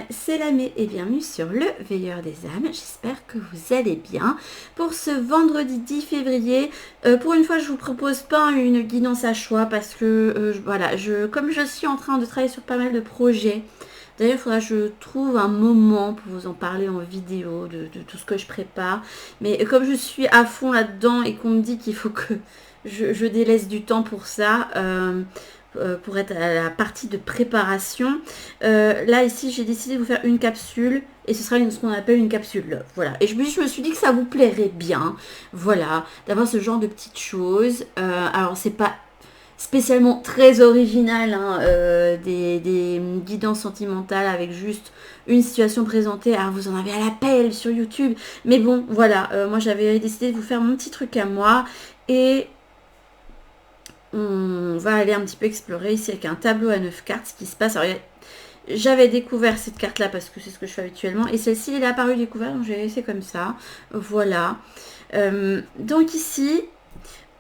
c'est Lamé et bienvenue sur le Veilleur des âmes. J'espère que vous allez bien. Pour ce vendredi 10 février, pour une fois je vous propose pas une guidance à choix parce que voilà, comme je suis en train de travailler sur pas mal de projets, d'ailleurs il faudra que je trouve un moment pour vous en parler en vidéo de tout ce que je prépare. Mais comme je suis à fond là-dedans et qu'on me dit qu'il faut que je délaisse du temps pour ça, pour être à la partie de préparation. Là ici j'ai décidé de vous faire une capsule et ce sera ce qu'on appelle une capsule love. Voilà. Et je me suis dit que ça vous plairait bien. Voilà. D'avoir ce genre de petites choses. Alors c'est pas spécialement très original, hein, des guidances sentimentales avec juste une situation présentée. Alors vous en avez à l'appel sur YouTube. Mais bon, voilà. Moi j'avais décidé de vous faire mon petit truc à moi. Et on va aller un petit peu explorer ici avec un tableau à 9 cartes ce qui se passe. Alors, j'avais découvert cette carte là parce que c'est ce que je fais habituellement et celle-ci elle est apparue découverte donc j'ai laissé comme ça. Voilà. Donc ici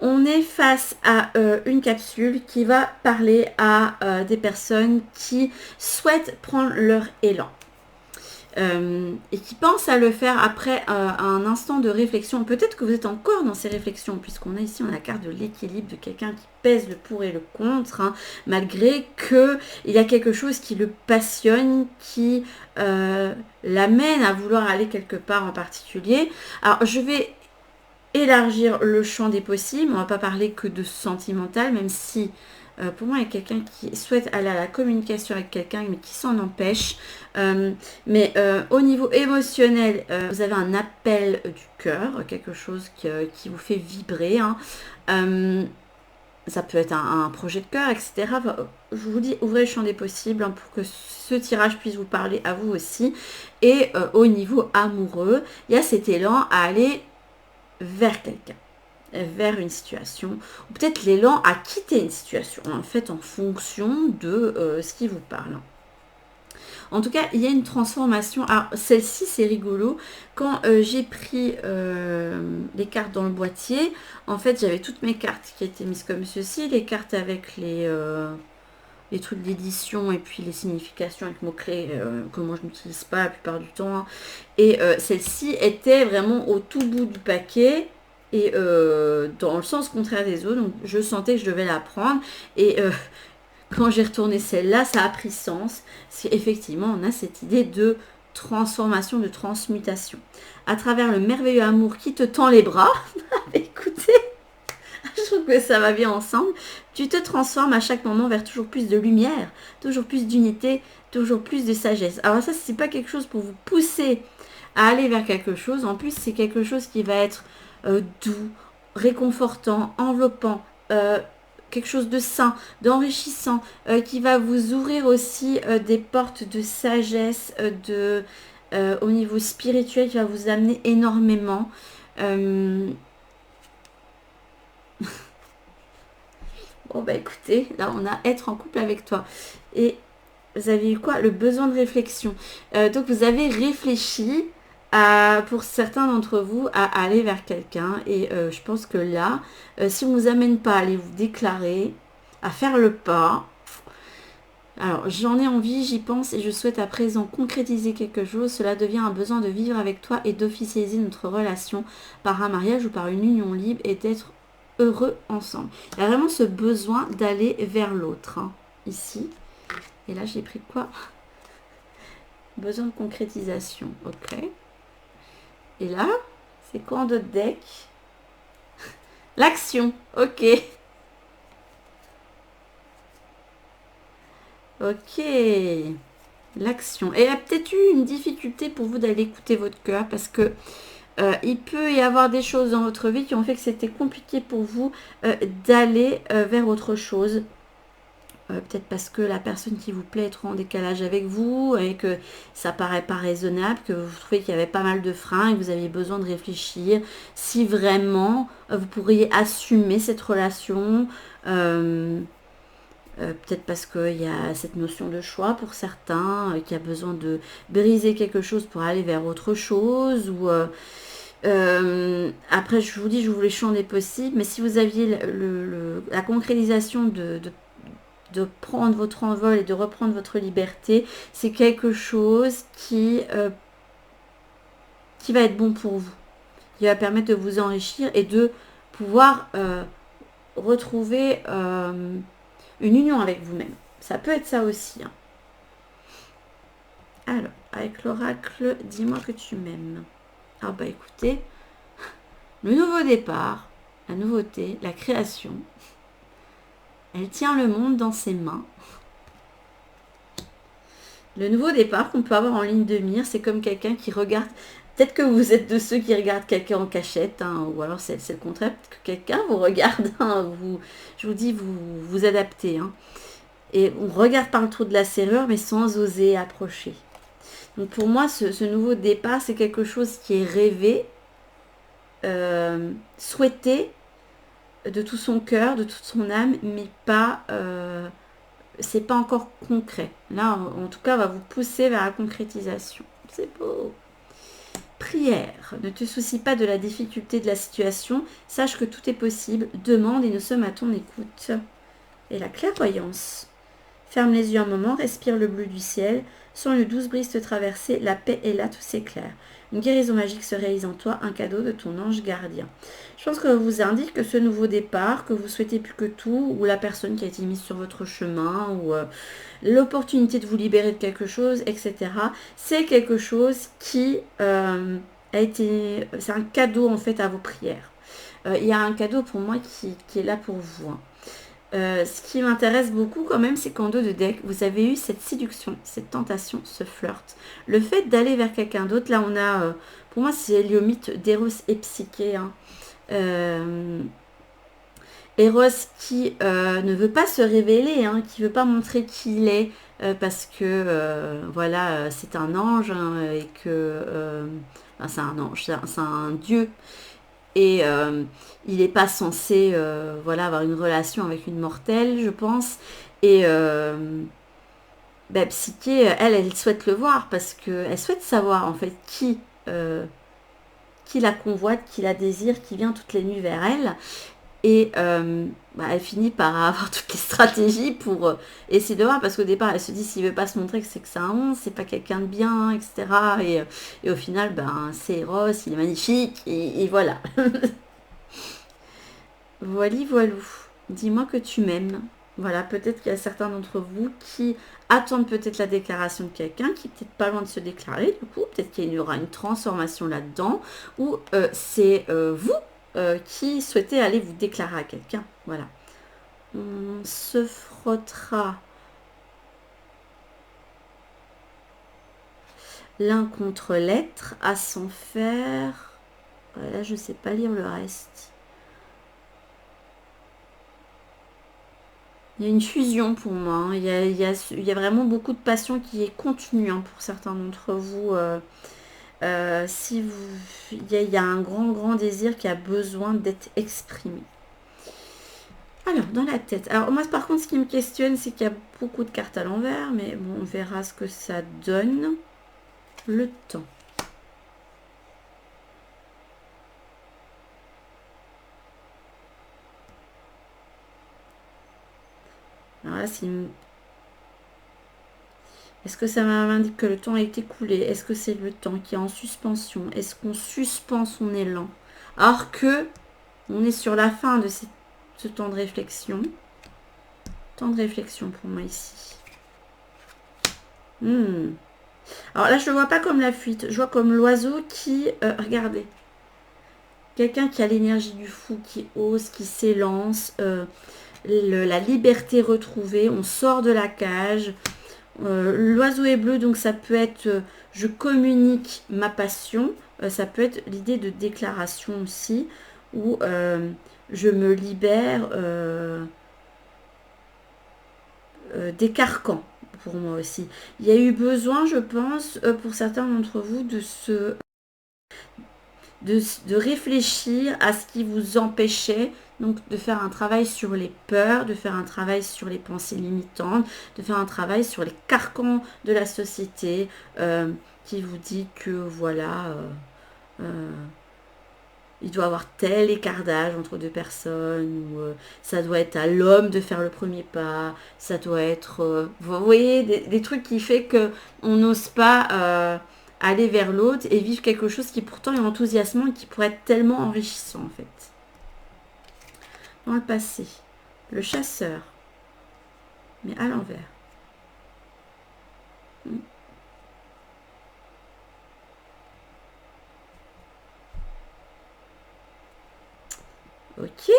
on est face à une capsule qui va parler à des personnes qui souhaitent prendre leur élan. Et qui pense à le faire après un instant de réflexion. Peut-être que vous êtes encore dans ces réflexions, puisqu'on a ici, on a la carte de l'équilibre, de quelqu'un qui pèse le pour et le contre, hein, malgré qu'il y a quelque chose qui le passionne, qui l'amène à vouloir aller quelque part en particulier. Alors, je vais élargir le champ des possibles, on va pas parler que de sentimental, même si pour moi, il y a quelqu'un qui souhaite aller à la communication avec quelqu'un, mais qui s'en empêche. Mais au niveau émotionnel, vous avez un appel du cœur, quelque chose qui vous fait vibrer. Hein. Ça peut être un projet de cœur, etc. Enfin, je vous dis, ouvrez le champ des possibles hein, pour que ce tirage puisse vous parler à vous aussi. Et au niveau amoureux, il y a cet élan à aller vers quelqu'un, vers une situation, ou peut-être l'élan à quitter une situation, en fait, en fonction de ce qui vous parle. En tout cas, il y a une transformation. Alors, celle-ci, c'est rigolo. Quand j'ai pris les cartes dans le boîtier, en fait, j'avais toutes mes cartes qui étaient mises comme ceci, les cartes avec les trucs d'édition et puis les significations avec mots-clés que moi je n'utilise pas la plupart du temps. Hein. Et celle-ci était vraiment au tout bout du paquet et dans le sens contraire des autres. Donc je sentais que je devais la prendre. Et quand j'ai retourné celle-là, ça a pris sens. Parce qu'effectivement, on a cette idée de transformation, de transmutation. À travers le merveilleux amour qui te tend les bras. Écoutez, je trouve que ça va bien ensemble. Tu te transformes à chaque moment vers toujours plus de lumière, toujours plus d'unité, toujours plus de sagesse. Alors ça, c'est pas quelque chose pour vous pousser à aller vers quelque chose. En plus, c'est quelque chose qui va être doux, réconfortant, enveloppant, quelque chose de sain, d'enrichissant, qui va vous ouvrir aussi des portes de sagesse, au niveau spirituel, qui va vous amener énormément. Bon bah écoutez, là on a être en couple avec toi. Et vous avez eu quoi? Le besoin de réflexion. Donc vous avez réfléchi pour certains d'entre vous à aller vers quelqu'un. Et je pense que là, si on ne vous amène pas à aller vous déclarer, à faire le pas, alors j'en ai envie, j'y pense et je souhaite à présent concrétiser quelque chose. Cela devient un besoin de vivre avec toi et d'officialiser notre relation par un mariage ou par une union libre et d'être heureux ensemble. Il y a vraiment ce besoin d'aller vers l'autre, hein, ici. Et là, j'ai pris quoi? Besoin de concrétisation, ok. Et là, c'est quoi en d'autres deck? L'action, ok. Ok, l'action. Et il y a peut-être eu une difficulté pour vous d'aller écouter votre cœur parce que il peut y avoir des choses dans votre vie qui ont fait que c'était compliqué pour vous d'aller vers autre chose. Peut-être parce que la personne qui vous plaît est trop en décalage avec vous et que ça paraît pas raisonnable, que vous trouvez qu'il y avait pas mal de freins et que vous aviez besoin de réfléchir si vraiment vous pourriez assumer cette relation. Peut-être parce qu'il y a cette notion de choix pour certains, qui a besoin de briser quelque chose pour aller vers autre chose ou après je vous dis, je vous les champs des possibles, mais si vous aviez la concrétisation de prendre votre envol et de reprendre votre liberté, c'est quelque chose qui va être bon pour vous, qui va permettre de vous enrichir et de pouvoir retrouver une union avec vous-même. Ça peut être ça aussi. Hein. Alors, avec l'oracle, dis-moi que tu m'aimes. Ah bah écoutez, le nouveau départ, la nouveauté, la création, elle tient le monde dans ses mains. Le nouveau départ qu'on peut avoir en ligne de mire, c'est comme quelqu'un qui regarde. Peut-être que vous êtes de ceux qui regardent quelqu'un en cachette, hein, ou alors c'est le contraire, peut-être que quelqu'un vous regarde. Hein, je vous dis, vous adaptez. Hein, et on regarde par le trou de la serrure, mais sans oser approcher. Donc pour moi, ce nouveau départ, c'est quelque chose qui est rêvé, souhaité de tout son cœur, de toute son âme, mais pas... c'est pas encore concret. Là, en tout cas, on va vous pousser vers la concrétisation. C'est beau. Prière. Ne te soucie pas de la difficulté de la situation. Sache que tout est possible. Demande et nous sommes à ton écoute. Et la clairvoyance. Ferme les yeux un moment, respire le bleu du ciel. Sens le douce brise te traverser. La paix est là, tout s'éclaire. Une guérison magique se réalise en toi, un cadeau de ton ange gardien. Je pense que vous indique que ce nouveau départ, que vous souhaitez plus que tout, ou la personne qui a été mise sur votre chemin, ou l'opportunité de vous libérer de quelque chose, etc. C'est quelque chose qui a été... C'est un cadeau en fait à vos prières. Il y a un cadeau pour moi qui est là pour vous. Hein. Ce qui m'intéresse beaucoup quand même, c'est qu'en dos de deck, vous avez eu cette séduction, cette tentation, ce flirt. Le fait d'aller vers quelqu'un d'autre, là on a, pour moi c'est le mythe d'Eros et Psyché. Hein. Eros qui ne veut pas se révéler, hein, qui ne veut pas montrer qui il est, parce que voilà, c'est un ange hein, et que enfin, c'est un ange, c'est un dieu. Et il n'est pas censé voilà, avoir une relation avec une mortelle, je pense. Et Psyché, elle souhaite le voir parce qu'elle souhaite savoir en fait qui la convoite, qui la désire, qui vient toutes les nuits vers elle. Et elle finit par avoir toutes les stratégies pour essayer de voir, parce qu'au départ, elle se dit s'il veut pas se montrer que c'est un monstre, c'est pas quelqu'un de bien, etc. Et au final, c'est Eros, il est magnifique, et voilà. Voilou. Dis-moi que tu m'aimes. Voilà, peut-être qu'il y a certains d'entre vous qui attendent peut-être la déclaration de quelqu'un, qui est peut-être pas loin de se déclarer, du coup, peut-être qu'il y aura une transformation là-dedans, ou c'est vous qui souhaitez aller vous déclarer à quelqu'un. Voilà. On se frottera l'un contre l'être à s'en faire. Là, je ne sais pas lire le reste. Il y a une fusion pour moi. Hein. Il y a vraiment beaucoup de passion qui est contenue hein, pour certains d'entre vous. Si vous, il y a un grand désir qui a besoin d'être exprimé. Alors, dans la tête. Alors, moi, par contre, ce qui me questionne, c'est qu'il y a beaucoup de cartes à l'envers, mais bon, on verra ce que ça donne. Le temps. Alors là, c'est une... Est-ce que ça m'indique que le temps a été coulé? Est-ce que c'est le temps qui est en suspension? Est-ce qu'on suspend son élan? Alors que on est sur la fin de ce temps de réflexion. Temps de réflexion pour moi ici. Alors là, je ne le vois pas comme la fuite. Je vois comme l'oiseau qui... regardez. Quelqu'un qui a l'énergie du fou, qui ose, qui s'élance. La liberté retrouvée. On sort de la cage. L'oiseau est bleu, donc ça peut être je communique ma passion, ça peut être l'idée de déclaration aussi, ou je me libère des carcans pour moi aussi. Il y a eu besoin, je pense, pour certains d'entre vous de réfléchir à ce qui vous empêchait, donc de faire un travail sur les peurs, de faire un travail sur les pensées limitantes, de faire un travail sur les carcans de la société qui vous dit que voilà, il doit y avoir tel écart d'âge entre deux personnes, ou ça doit être à l'homme de faire le premier pas, ça doit être, vous voyez, des trucs qui fait que on n'ose pas aller vers l'autre et vivre quelque chose qui pourtant est enthousiasmant et qui pourrait être tellement enrichissant en fait. Dans le passé, le chasseur, mais à l'envers. Ok.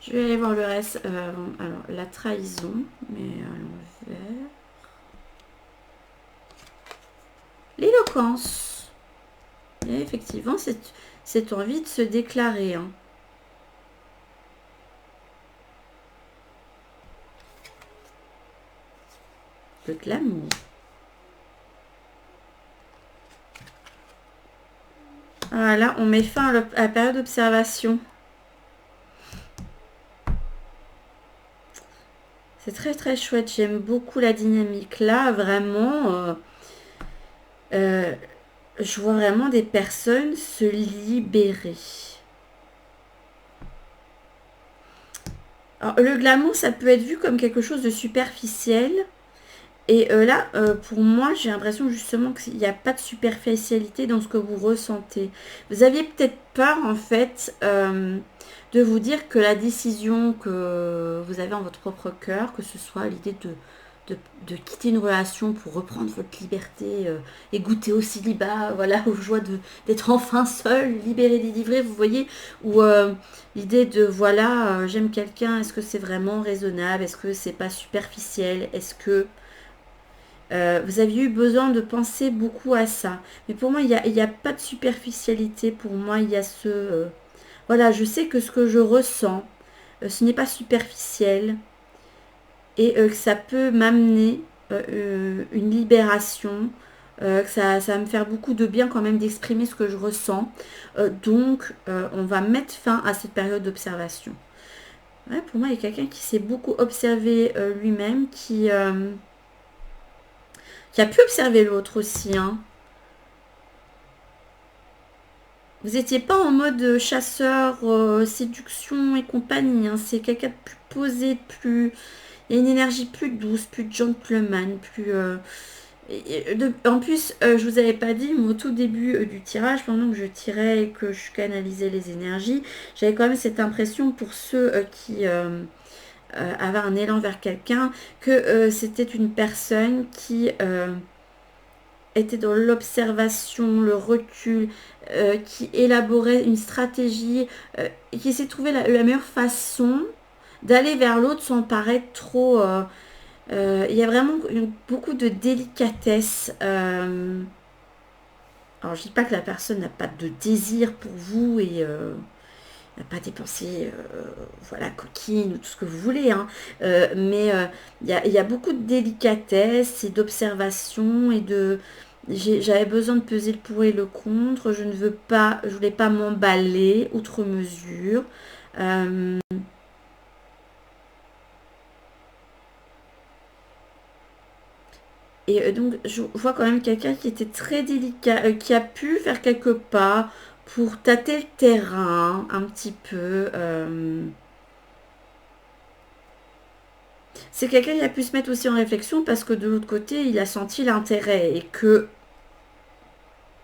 Je vais aller voir le reste. Alors, la trahison, mais à l'envers. L'éloquence. Et effectivement, cette envie de se déclarer. Hein. Le glamour. Voilà, on met fin à la période d'observation. C'est très très chouette. J'aime beaucoup la dynamique là. Vraiment, je vois vraiment des personnes se libérer. Alors, le glamour, ça peut être vu comme quelque chose de superficiel. Et là, pour moi, j'ai l'impression justement qu'il n'y a pas de superficialité dans ce que vous ressentez. Vous aviez peut-être peur, en fait, de vous dire que la décision que vous avez en votre propre cœur, que ce soit l'idée de quitter une relation pour reprendre votre liberté et goûter au célibat, voilà, aux joies d'être enfin seul, libéré, délivré, vous voyez, ou l'idée de, voilà, j'aime quelqu'un, est-ce que c'est vraiment raisonnable, est-ce que c'est pas superficiel, est-ce que vous aviez eu besoin de penser beaucoup à ça. Mais pour moi, il n'y a pas de superficialité. Pour moi, il y a ce... voilà, je sais que ce que je ressens, ce n'est pas superficiel. Et que ça peut m'amener une libération. Que ça va me faire beaucoup de bien quand même d'exprimer ce que je ressens. Donc, on va mettre fin à cette période d'observation. Ouais, pour moi, il y a quelqu'un qui s'est beaucoup observé lui-même, qui a pu observer l'autre aussi. Hein. Vous n'étiez pas en mode chasseur, séduction et compagnie. Hein. C'est quelqu'un de plus posé, de plus... Il y a une énergie plus douce, plus gentleman, plus... en plus, je vous avais pas dit, mais au tout début du tirage, pendant que je tirais et que je canalisais les énergies, j'avais quand même cette impression pour ceux qui avaient un élan vers quelqu'un, que c'était une personne qui... était dans l'observation, le recul, qui élaborait une stratégie, et qui s'est trouvé la meilleure façon d'aller vers l'autre sans paraître trop... il y a vraiment beaucoup de délicatesse. Alors je dis pas que la personne n'a pas de désir pour vous et n'a pas dépensé voilà, coquine ou tout ce que vous voulez. Hein. Mais il y a beaucoup de délicatesse et d'observation et de... J'avais besoin de peser le pour et le contre. Je voulais pas m'emballer outre mesure. Et donc, je vois quand même quelqu'un qui était très délicat, qui a pu faire quelques pas pour tâter le terrain un petit peu. C'est quelqu'un qui a pu se mettre aussi en réflexion parce que de l'autre côté, il a senti l'intérêt et que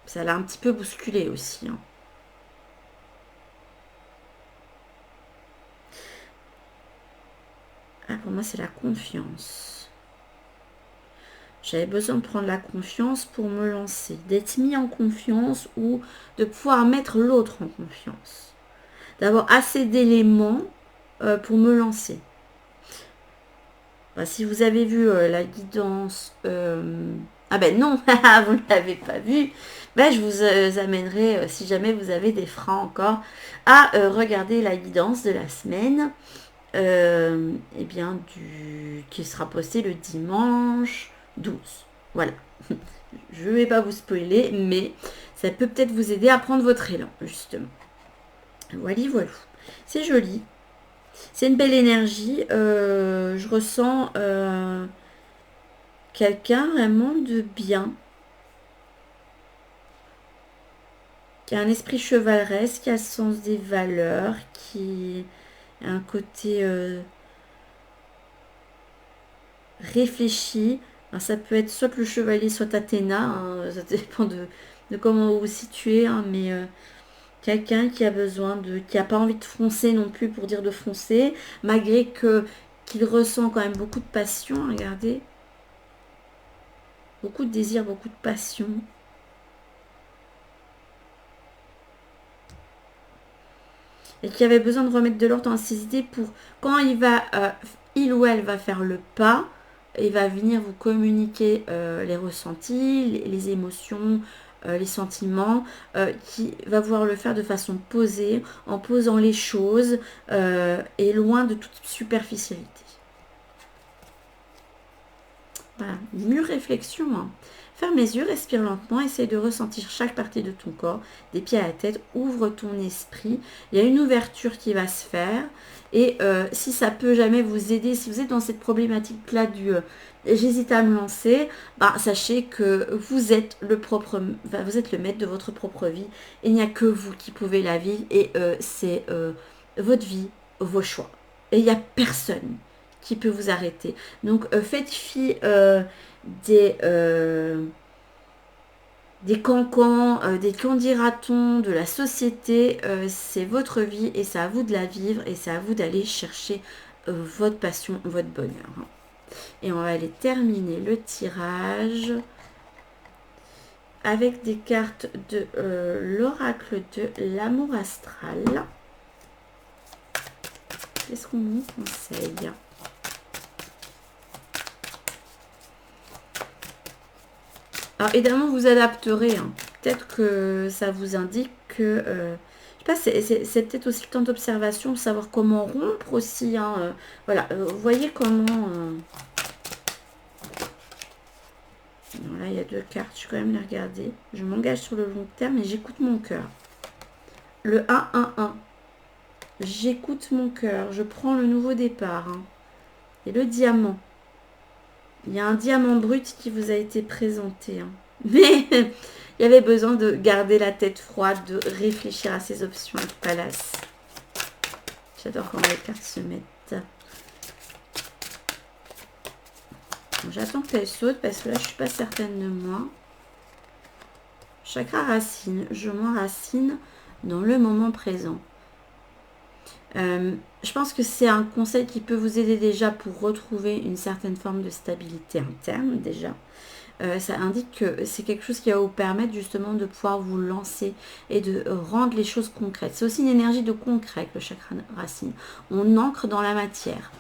ça l'a un petit peu bousculé aussi. Hein. Ah, pour moi, c'est la confiance. J'avais besoin de prendre la confiance pour me lancer, d'être mis en confiance ou de pouvoir mettre l'autre en confiance. D'avoir assez d'éléments pour me lancer. Bah, si vous avez vu la guidance... Ah ben non, vous ne l'avez pas vu. Ben, je vous amènerai, si jamais vous avez des freins encore, à regarder la guidance de la semaine. Eh bien, qui sera postée le dimanche 12. Voilà. Je ne vais pas vous spoiler, mais ça peut peut-être vous aider à prendre votre élan, justement. Voilà, voilà. C'est joli. C'est une belle énergie. Je ressens quelqu'un vraiment de bien, qui a un esprit chevaleresque, qui a le sens des valeurs, qui a un côté réfléchi. Alors, ça peut être soit le chevalier, soit Athéna, hein, ça dépend de comment vous vous situez, hein, mais quelqu'un qui a besoin qui a pas envie de foncer non plus pour dire de foncer, malgré qu'il ressent quand même beaucoup de passion, regardez. Beaucoup de désir, beaucoup de passion. Et qui avait besoin de remettre de l'ordre dans ses idées pour quand il ou elle va faire le pas, il va venir vous communiquer les ressentis, les émotions, les sentiments, qui va vouloir le faire de façon posée, en posant les choses et loin de toute superficialité. Voilà, mûre réflexion. Hein. Ferme les yeux, respire lentement, essaye de ressentir chaque partie de ton corps, des pieds à la tête, ouvre ton esprit. Il y a une ouverture qui va se faire. Et si ça peut jamais vous aider, si vous êtes dans cette problématique-là du j'hésite à me lancer, bah, sachez que vous êtes vous êtes le maître de votre propre vie. Il n'y a que vous qui pouvez la vivre et c'est votre vie, vos choix. Et il n'y a personne qui peut vous arrêter. Donc faites fi des cancans, des qu'en-dira-t-on de la société. C'est votre vie et c'est à vous de la vivre et c'est à vous d'aller chercher votre passion, votre bonheur. Et on va aller terminer le tirage avec des cartes de l'oracle de l'amour astral. Qu'est-ce qu'on nous conseille ? Alors évidemment vous adapterez, hein. Peut-être que ça vous indique que, je sais pas, c'est peut-être aussi le temps d'observation, savoir comment rompre aussi, hein, voilà, voyez comment, là il y a 2 cartes, je vais quand même les regarder, je m'engage sur le long terme et j'écoute mon cœur, le 1-1-1, j'écoute mon cœur, je prends le nouveau départ, hein. Et le diamant. Il y a un diamant brut qui vous a été présenté. Hein. Mais il y avait besoin de garder la tête froide, de réfléchir à ces options avec Palace. J'adore quand les cartes se mettent. Bon, j'attends qu'elle saute parce que là, je ne suis pas certaine de moi. Chakra racine. Je m'enracine dans le moment présent. Je pense que c'est un conseil qui peut vous aider déjà pour retrouver une certaine forme de stabilité interne déjà. Ça indique que c'est quelque chose qui va vous permettre justement de pouvoir vous lancer et de rendre les choses concrètes. C'est aussi une énergie de concret, le chakra racine. On ancre dans la matière.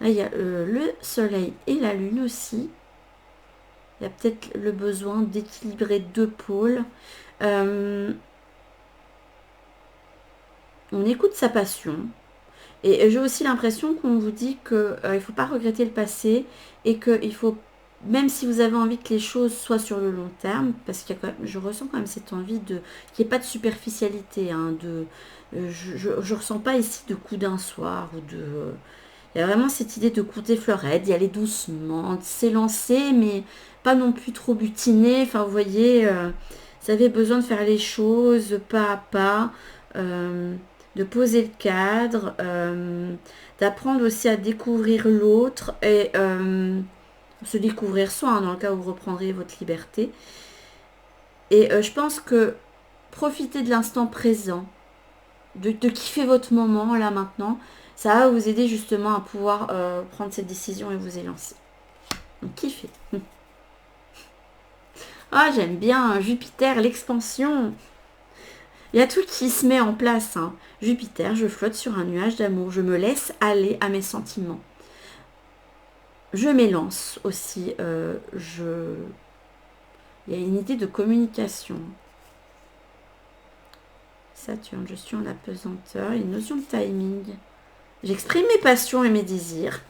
Là, il y a le soleil et la lune aussi. Il y a peut-être le besoin d'équilibrer 2 pôles. On écoute sa passion. Et j'ai aussi l'impression qu'on vous dit qu'il ne faut pas regretter le passé et qu'il faut, même si vous avez envie que les choses soient sur le long terme, parce que je ressens quand même cette envie qu'il n'y ait pas de superficialité. Hein, je ne ressens pas ici de coup d'un soir. Il y a vraiment cette idée de compter fleurette, d'y aller doucement, de s'élancer, mais pas non plus trop butiner. Enfin, vous voyez, vous avez besoin de faire les choses pas à pas. De poser le cadre, d'apprendre aussi à découvrir l'autre et se découvrir soi, hein, dans le cas où vous reprendrez votre liberté. Et je pense que profitez de l'instant présent, de kiffer votre moment là maintenant, ça va vous aider justement à pouvoir prendre cette décision et vous élancer. Donc kiffez. Ah, j'aime bien Jupiter, l'expansion. Il y a tout qui se met en place. Hein. Jupiter, je flotte sur un nuage d'amour. Je me laisse aller à mes sentiments. Je m'élance aussi. Il y a une idée de communication. Saturne, je suis en apesanteur. Une notion de timing. J'exprime mes passions et mes désirs.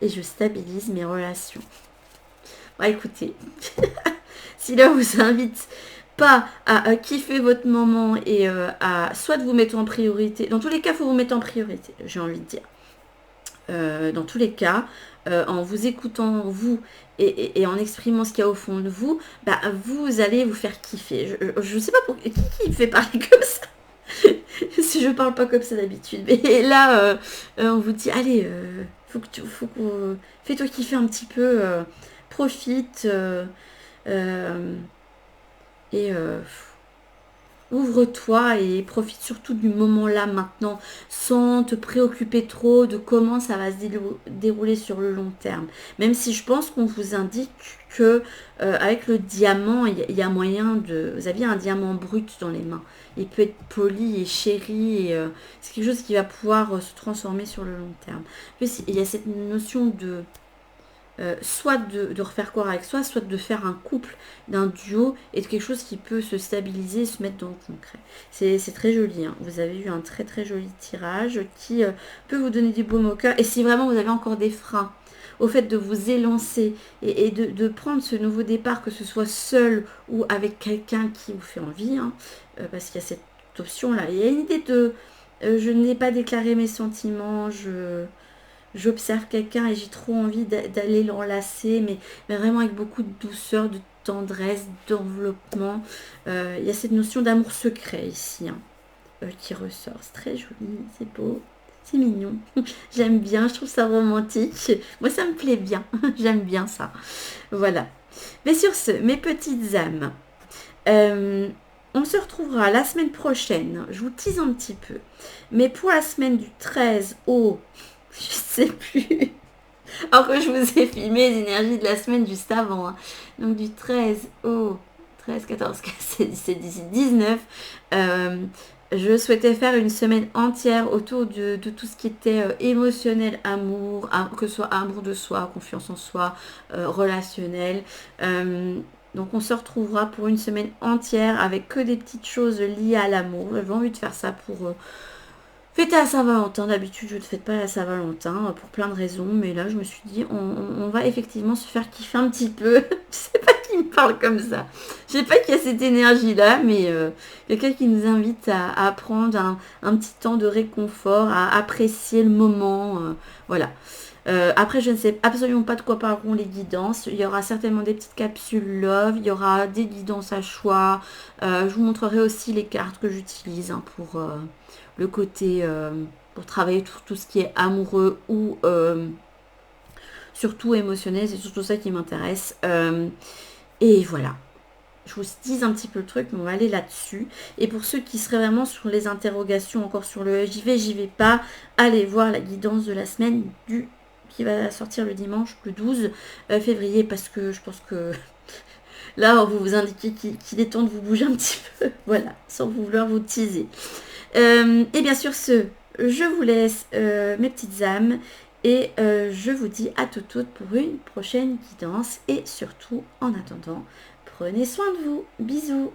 Et je stabilise mes relations. Bon, écoutez, si là vous invite pas à kiffer votre moment et à soit de vous mettre en priorité. Dans tous les cas, il faut vous mettre en priorité, j'ai envie de dire. dans tous les cas, en vous écoutant vous et en exprimant ce qu'il y a au fond de vous, bah, vous allez vous faire kiffer. Je sais pas pour qui me fait parler comme ça. Si je parle pas comme ça d'habitude. Mais là, on vous dit, allez, fais-toi kiffer un petit peu, profite et ouvre-toi et profite surtout du moment là maintenant, sans te préoccuper trop de comment ça va se dérouler sur le long terme. Même si je pense qu'on vous indique que avec le diamant, il y a moyen de... Vous avez un diamant brut dans les mains. Il peut être poli et chéri. Et, c'est quelque chose qui va pouvoir se transformer sur le long terme. En plus, il y a cette notion de... soit de refaire corps avec soi, soit de faire un couple, d'un duo, et de quelque chose qui peut se stabiliser, se mettre dans le concret. C'est très joli, hein. Vous avez eu un très très joli tirage qui peut vous donner du baume au cœur. Et si vraiment vous avez encore des freins au fait de vous élancer et de prendre ce nouveau départ, que ce soit seul ou avec quelqu'un qui vous fait envie, hein, parce qu'il y a cette option-là. Il y a une idée de je n'ai pas déclaré mes sentiments, j'observe quelqu'un et j'ai trop envie d'aller l'enlacer, mais vraiment avec beaucoup de douceur, de tendresse, d'enveloppement. Il y a cette notion d'amour secret ici, hein, qui ressort. C'est très joli, c'est beau, c'est mignon. J'aime bien, je trouve ça romantique. Moi, ça me plaît bien. J'aime bien ça. Voilà. Mais sur ce, mes petites âmes, on se retrouvera la semaine prochaine. Je vous tease un petit peu. Mais pour la semaine du 13 au... Je sais plus. Alors que je vous ai filmé les énergies de la semaine juste avant. Hein. Donc du 13 au 13, 14, 15, 17, 18, 19. Je souhaitais faire une semaine entière autour de tout ce qui était émotionnel, amour, que ce soit amour de soi, confiance en soi, relationnel. Donc on se retrouvera pour une semaine entière avec que des petites choses liées à l'amour. J'avais envie de faire ça pour... fêter à Saint-Valentin, d'habitude je ne fête pas à Saint-Valentin pour plein de raisons, mais là je me suis dit on va effectivement se faire kiffer un petit peu. Je sais pas qui me parle comme ça. Je sais pas qui a cette énergie là, mais quelqu'un qui nous invite à prendre un petit temps de réconfort, à apprécier le moment. Voilà. Après, je ne sais absolument pas de quoi parleront les guidances. Il y aura certainement des petites capsules love, il y aura des guidances à choix. Je vous montrerai aussi les cartes que j'utilise hein, pour le côté, pour travailler tout ce qui est amoureux ou surtout émotionnel. C'est surtout ça qui m'intéresse. Et voilà. Je vous dis un petit peu le truc, mais on va aller là-dessus. Et pour ceux qui seraient vraiment sur les interrogations, encore sur le j'y vais pas, allez voir la guidance de la semaine qui va sortir le dimanche, le 12 février, parce que je pense que là, vous vous indiquez qu'il est temps de vous bouger un petit peu. Voilà, sans vouloir vous teaser. Et bien sûr, je vous laisse mes petites âmes. Et je vous dis à toutes pour une prochaine guidance. Et surtout, en attendant, prenez soin de vous. Bisous.